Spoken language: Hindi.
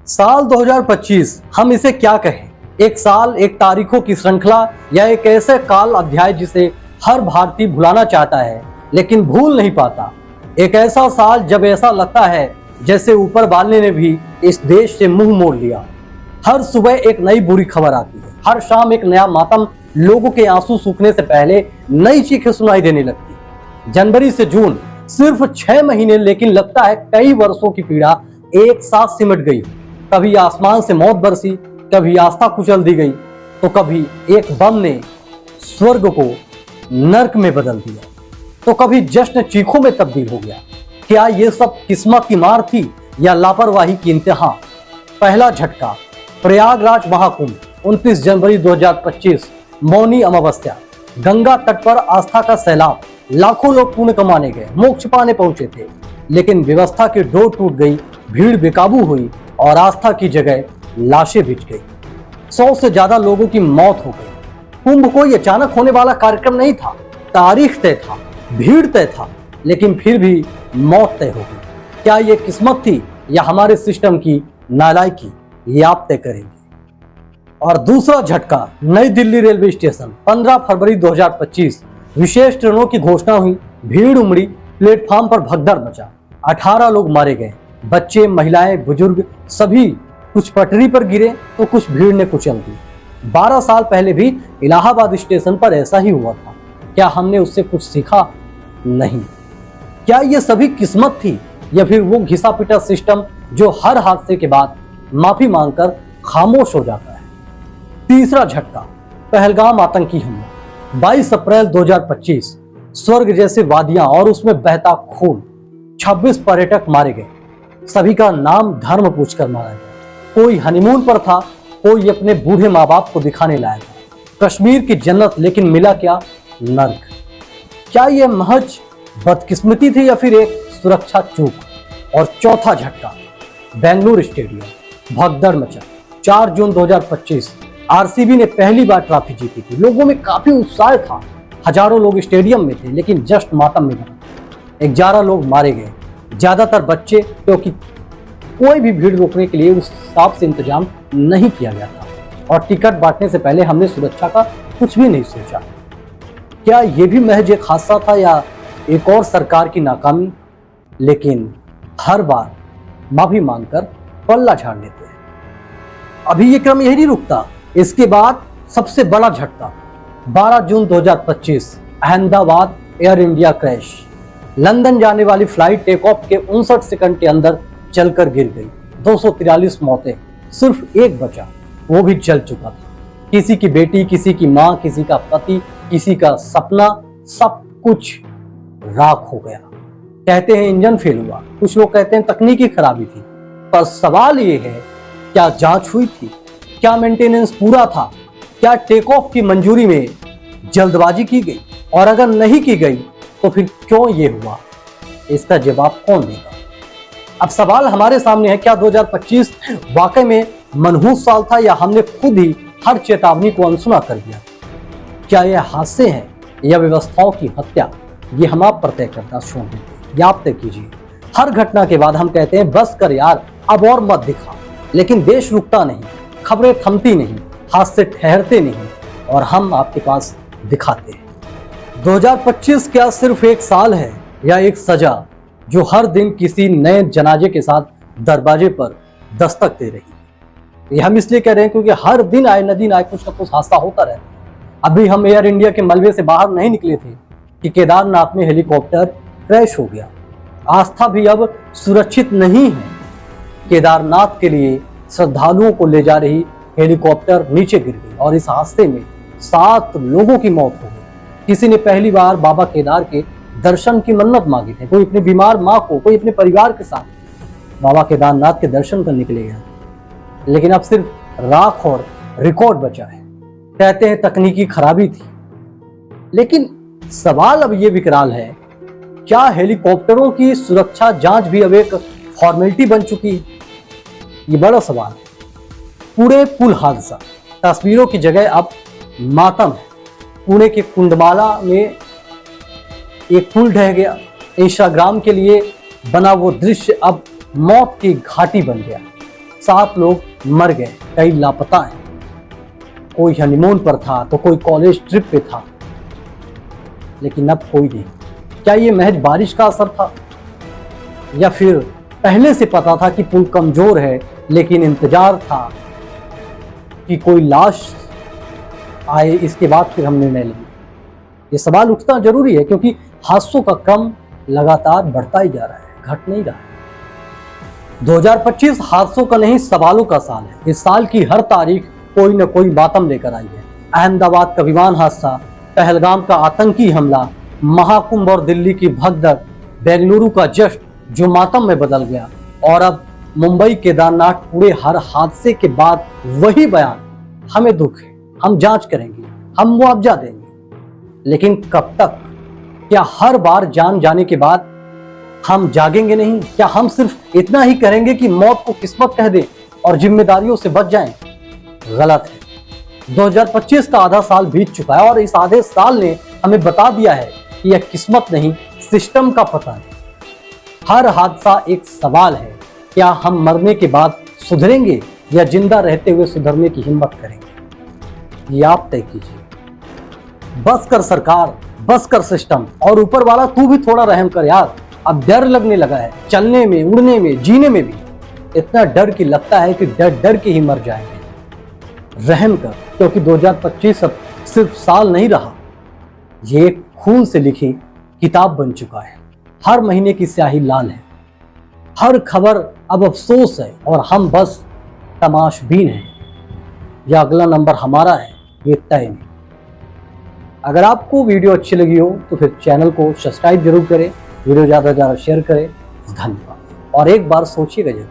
साल 2025 हम इसे क्या कहें? एक साल, एक तारीखों की श्रृंखला या एक ऐसे काल अध्याय जिसे हर भारतीय भुलाना चाहता है लेकिन भूल नहीं पाता। एक ऐसा साल जब ऐसा लगता है जैसे ऊपर वाले ने भी इस देश से मुंह मोड़ लिया। हर सुबह एक नई बुरी खबर आती है, हर शाम एक नया मातम, लोगों के आंसू सूखने से पहले नई चीखें सुनाई देने लगती। जनवरी से जून सिर्फ 6 महीने, लेकिन लगता है कई वर्षों की पीड़ा एक साथ सिमट गई। कभी आसमान से मौत बरसी, कभी आस्था कुचल दी गई, तो कभी एक बम ने स्वर्ग को नर्क में बदल दिया, तो कभी जश्न चीखों में तब्दील हो गया। क्या ये सब किस्मत की मार थी या लापरवाही की इंतहा? पहला झटका, प्रयागराज महाकुंभ 29 जनवरी 2025, मौनी अमावस्या। गंगा तट पर आस्था का सैलाब, लाखों लोग पुण्य कमाने गए, मोक्ष पाने पहुंचे थे, लेकिन व्यवस्था की डोर टूट गई, भीड़ बेकाबू हुई और आस्था की जगह लाशें बिछ गई। 100 से ज्यादा लोगों की मौत हो गई। कुंभ कोई अचानक होने वाला कार्यक्रम नहीं था, तारीख तय था, भीड़ तय था, लेकिन फिर भी मौत तय हो गई। क्या ये किस्मत थी या हमारे सिस्टम की नालायकी? ये आप तय करेंगे। और दूसरा झटका, नई दिल्ली रेलवे स्टेशन 15 फरवरी 2025, विशेष ट्रेनों की घोषणा हुई, भीड़ उमड़ी, प्लेटफॉर्म पर भगदड़ मचा, 18 लोग मारे गए, बच्चे, महिलाएं, बुजुर्ग सभी। कुछ पटरी पर गिरे तो कुछ भीड़ ने कुचल दी। 12 साल पहले भी इलाहाबाद स्टेशन पर ऐसा ही हुआ था। क्या हमने उससे कुछ सीखा? नहीं। क्या ये सभी किस्मत थी या फिर वो घिसा पिटा सिस्टम जो हर हादसे के बाद माफी मांगकर खामोश हो जाता है? तीसरा झटका, पहलगाम आतंकी हमला 22 अप्रैल 2025, स्वर्ग जैसे वादियां और उसमें बहता खून, 26 पर्यटक मारे गए। सभी का नाम धर्म पूछकर मारा गया। कोई हनीमून पर था, कोई अपने बूढ़े माँ बाप को दिखाने लाया था। कश्मीर की जन्नत, लेकिन मिला क्या? नर्क। क्या यह महज बदकिस्मती थी या फिर एक सुरक्षा चूक? और चौथा झटका, बेंगलुरु स्टेडियम, भगदड़ मचा 4 जून 2025, आरसीबी ने पहली बार ट्रॉफी जीती थी। लोगों में काफी उत्साह था, हजारों लोग स्टेडियम में थे, लेकिन जस्ट मातम में बना। 11 लोग मारे गए, ज्यादातर बच्चे, क्योंकि कोई भी भीड़ रोकने के लिए उस हिसाब से इंतजाम नहीं किया गया था। और टिकट बांटने से पहले हमने सुरक्षा का कुछ भी नहीं सोचा। क्या ये भी महज एक हादसा था या एक और सरकार की नाकामी? लेकिन हर बार माफी मांगकर पल्ला झाड़ लेते हैं। अभी ये क्रम यही नहीं रुकता। इसके बाद सबसे बड़ा झटका, 12 जून 2025, Ahmedabad air India crash. London जाने वाली फ्लाइट टेक ऑफ के 59 सेकंड के अंदर जलकर गिर गई। 243 मौतें, सिर्फ एक बचा, वो भी जल चुका था। किसी की बेटी, किसी की माँ, किसी का पति, किसी का सपना, सब कुछ राख हो गया। कहते हैं इंजन फेल हुआ, कुछ लोग कहते हैं तकनीकी खराबी थी, पर सवाल ये है, क्या जांच हुई थी? क्या मेंटेनेंस पूरा था? क्या टेक ऑफ की मंजूरी में जल्दबाजी की गई? और अगर नहीं की गई तो फिर क्यों ये हुआ? इसका जवाब कौन देगा? अब सवाल हमारे सामने है, क्या 2025 वाकई में मनहूस साल था या हमने खुद ही हर चेतावनी को अनसुना कर दिया? क्या यह हादसे हैं या व्यवस्थाओं की हत्या? ये हम आप पर तय करना छोड़ देते, आप तय कीजिए। हर घटना के बाद हम कहते हैं बस कर यार, अब और मत दिखा, लेकिन देश रुकता नहीं, खबरें थमती नहीं, हादसे ठहरते नहीं, और हम आपके पास दिखाते हैं। 2025 क्या सिर्फ एक साल है या एक सजा जो हर दिन किसी नए जनाजे के साथ दरवाजे पर दस्तक दे रही है? ये हम इसलिए कह रहे हैं क्योंकि हर दिन आए न दिन आए कुछ न कुछ हादसा होता रहता है। अभी हम एयर इंडिया के मलबे से बाहर नहीं निकले थे कि केदारनाथ में हेलीकॉप्टर क्रैश हो गया। आस्था भी अब सुरक्षित नहीं है। केदारनाथ के लिए श्रद्धालुओं को ले जा रही हेलीकॉप्टर नीचे गिर गई और इस हादसे में 7 लोगों की मौत हो गई। किसी ने पहली बार बाबा केदार के दर्शन की मन्नत मांगी थी, कोई अपनी बीमार माँ को, कोई अपने परिवार के साथ बाबा केदारनाथ के दर्शन करने के लिए गया, लेकिन अब सिर्फ राख और रिकॉर्ड बचा है। कहते हैं तकनीकी खराबी थी, लेकिन सवाल अब ये विकराल है, क्या हेलीकॉप्टरों की सुरक्षा जांच भी अब एक फॉर्मेलिटी बन चुकी है? ये बड़ा सवाल है। पूरे पुल हादसा, तस्वीरों की जगह अब मातम है। पुणे के कुंडमाला में एक पुल ढह गया, इंस्टाग्राम के लिए बना वो दृश्य अब मौत की घाटी बन गया। 7 लोग मर गए, कई लापता हैं, कोई हनीमून पर था तो कोई कॉलेज ट्रिप पे था, लेकिन अब कोई नहीं। क्या ये महज बारिश का असर था, या फिर पहले से पता था कि पुल कमजोर है, लेकिन इंतजार था कि कोई लाश आए, इसके बाद फिर हम निर्णय लेंगे? ये सवाल उठना जरूरी है, क्योंकि हादसों का क्रम लगातार बढ़ता ही जा रहा है, घट नहीं रहा है। 2025 हादसों का नहीं, सवालों का साल है। इस साल की हर तारीख कोई न कोई मातम लेकर आई है। अहमदाबाद का विमान हादसा, पहलगाम का आतंकी हमला, महाकुंभ और दिल्ली की भगदड़, बेंगलुरु का जश्न जो मातम में बदल गया, और अब मुंबई केदारनाथ। पूरे हर हादसे के बाद वही बयान, हमें दुख है, हम जांच करेंगे, हम मुआवजा देंगे। लेकिन कब तक? क्या हर बार जान जाने के बाद हम जागेंगे नहीं? क्या हम सिर्फ इतना ही करेंगे कि मौत को किस्मत कह दें और जिम्मेदारियों से बच जाएं? गलत है। 2025 का आधा साल बीत चुका है और इस आधे साल ने हमें बता दिया है कि यह किस्मत नहीं, सिस्टम का पता है। हर हादसा एक सवाल है, क्या हम मरने के बाद सुधरेंगे या जिंदा रहते हुए सुधरने की हिम्मत करेंगे? ये आप तय कीजिए। बस कर सरकार, बस कर सिस्टम, और ऊपर वाला तू भी थोड़ा रहम कर यार। अब डर लगने लगा है, चलने में, उड़ने में, जीने में भी। इतना डर कि लगता है कि डर डर के ही मर जाएंगे। रहम कर, क्योंकि 2025 अब सिर्फ साल नहीं रहा, ये एक खून से लिखी किताब बन चुका है। हर महीने की स्याही लाल है, हर खबर अब अफसोस है, और हम बस तमाशबीन हैं। यह अगला नंबर हमारा है, ये तय नहीं। अगर आपको वीडियो अच्छी लगी हो तो फिर चैनल को सब्सक्राइब जरूर करें, वीडियो ज़्यादा से ज़्यादा शेयर करें। धन्यवाद। और एक बार सोचिएगा जरूर,